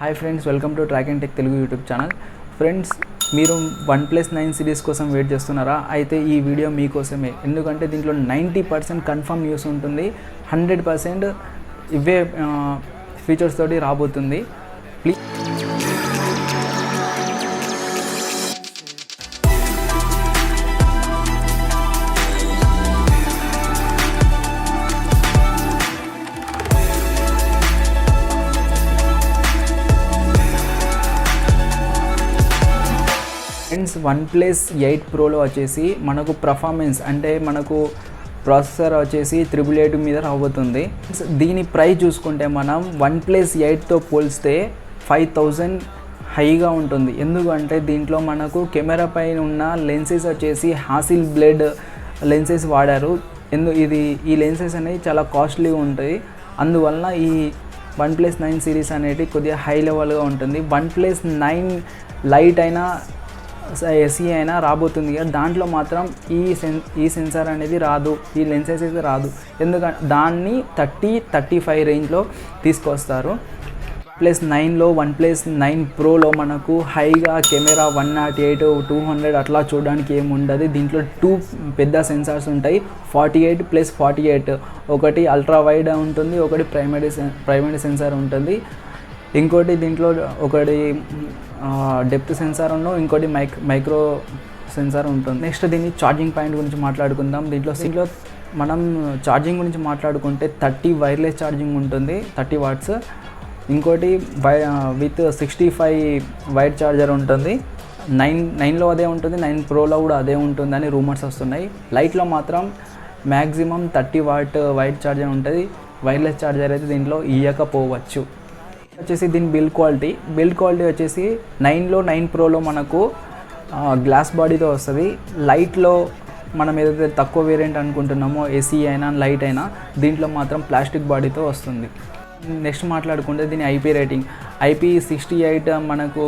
Hi friends, welcome to track and tech Telugu YouTube channel. Friends, మీరు OnePlus 9 series కోసం wait చేస్తున్నారా? అయితే ఈ వీడియో మీకోసమే. ఎందుకంటే దీంట్లో 90% కన్ఫర్మ్ న్యూస్ ఉంటుంది, 100% ఇవే ఫీచర్స్ తోటి రాబోతుంది. ప్లీజ్ ఫ్రెండ్స్, OnePlus 8 ప్రోలో వచ్చేసి మనకు పర్ఫార్మెన్స్ అంటే మనకు ప్రాసెసర్ వచ్చేసి 888 మీద రాబోతుంది. దీని ప్రైస్ చూసుకుంటే మనం OnePlus 8తో పోల్స్తే 5000 హైగా ఉంటుంది. ఎందుకంటే దీంట్లో మనకు కెమెరా పైన ఉన్న లెన్సెస్ వచ్చేసి హాసిల్ బ్లేడ్ లెన్సెస్ వాడారు. ఈ లెన్సెస్ అనేవి చాలా కాస్ట్లీగా ఉంటాయి. అందువలన ఈ OnePlus 9 సిరీస్ అనేది కొద్దిగా హై లెవెల్గా ఉంటుంది. OnePlus 9 లైట్ అయినా ఎస్ఈ అయినా రాబోతుంది కదా, దాంట్లో మాత్రం ఈ సెన్సార్ అనేది రాదు, ఈ లెన్సెస్ అయితే రాదు. ఎందుకంటే దాన్ని 30-35 రేంజ్లో తీసుకొస్తారు. OnePlus 9 ప్రోలో మనకు హైగా కెమెరా 108, 200 అట్లా చూడడానికి ఏమి ఉండదు. దీంట్లో 2 పెద్ద సెన్సార్స్ ఉంటాయి, 48+48. ఒకటి అల్ట్రా వైడ్ ఉంటుంది, ఒకటి ప్రైమరీ సెన్సార్ ఉంటుంది. ఇంకోటి దీంట్లో ఒకటి డెప్త్ సెన్సార్ ఇంకోటి మైక్రో సెన్సార్ ఉంటుంది. నెక్స్ట్ దీన్ని ఛార్జింగ్ పాయింట్ గురించి మాట్లాడుకుందాం. దీంట్లో మనం ఛార్జింగ్ గురించి మాట్లాడుకుంటే 30 వైర్లెస్ ఛార్జింగ్ ఉంటుంది, 30 వాట్స్. ఇంకోటి విత్ 65 వైర్ ఛార్జర్ ఉంటుంది. 9లో అదే ఉంటుంది, 9 ప్రోలో కూడా అదే ఉంటుందని రూమర్స్ వస్తున్నాయి. లైట్లో మాత్రం మ్యాక్సిమం 30 వాట్ వైర్ ఛార్జర్ ఉంటుంది. వైర్లెస్ ఛార్జర్ అయితే దీంట్లో ఇవ్వకపోవచ్చు. వచ్చేసి దీని బిల్డ్ క్వాలిటీ వచ్చేసి 9 ప్రోలో మనకు గ్లాస్ బాడీతో వస్తుంది. లైట్లో మనం ఏదైతే తక్కువ వేరియంట్ అనుకుంటున్నామో ఏసీ అయినా లైట్ అయినా, దీంట్లో మాత్రం ప్లాస్టిక్ బాడీతో వస్తుంది. నెక్స్ట్ మాట్లాడుకుంటే దీని IP68 మనకు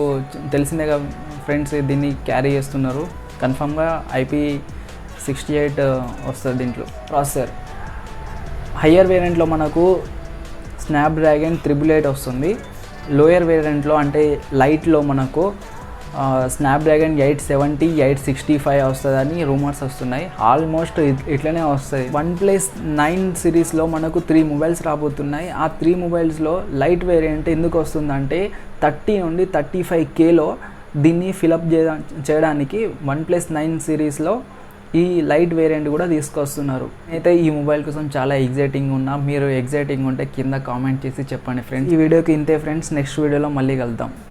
తెలిసిందేగా ఫ్రెండ్స్, దీన్ని క్యారీ చేస్తున్నారు. కన్ఫామ్గా IP68 వస్తుంది. దీంట్లో ప్రాసెసర్ హయ్యర్ వేరియంట్లో మనకు స్నాప్డ్రాగన్ 888 వస్తుంది. లోయర్ వేరియంట్లో అంటే లైట్లో మనకు స్నాప్డ్రాగన్ 870, 865 వస్తుందని రూమర్స్ వస్తున్నాయి. ఆల్మోస్ట్ ఇట్లనే వస్తుంది. OnePlus 9 సిరీస్లో మనకు 3 మొబైల్స్ రాబోతున్నాయి. ఆ 3 మొబైల్స్లో లైట్ వేరియంట్ ఎందుకు వస్తుందంటే 30 నుండి 35Kలో దీన్ని ఫిలప్ చేయడానికి OnePlus 9 సిరీస్లో ఈ లైట్ వేరియంట్ కూడా తీసుకొస్తున్నారు. అయితే ఈ మొబైల్ కోసం చాలా ఎగ్జైటింగ్ ఉన్నా, మీరు ఎగ్జైటింగ్ ఉంటే కింద కామెంట్ చేసి చెప్పండి ఫ్రెండ్స్. ఈ వీడియోకి ఇంతే ఫ్రెండ్స్, నెక్స్ట్ వీడియోలో మళ్ళీ కలుద్దాం.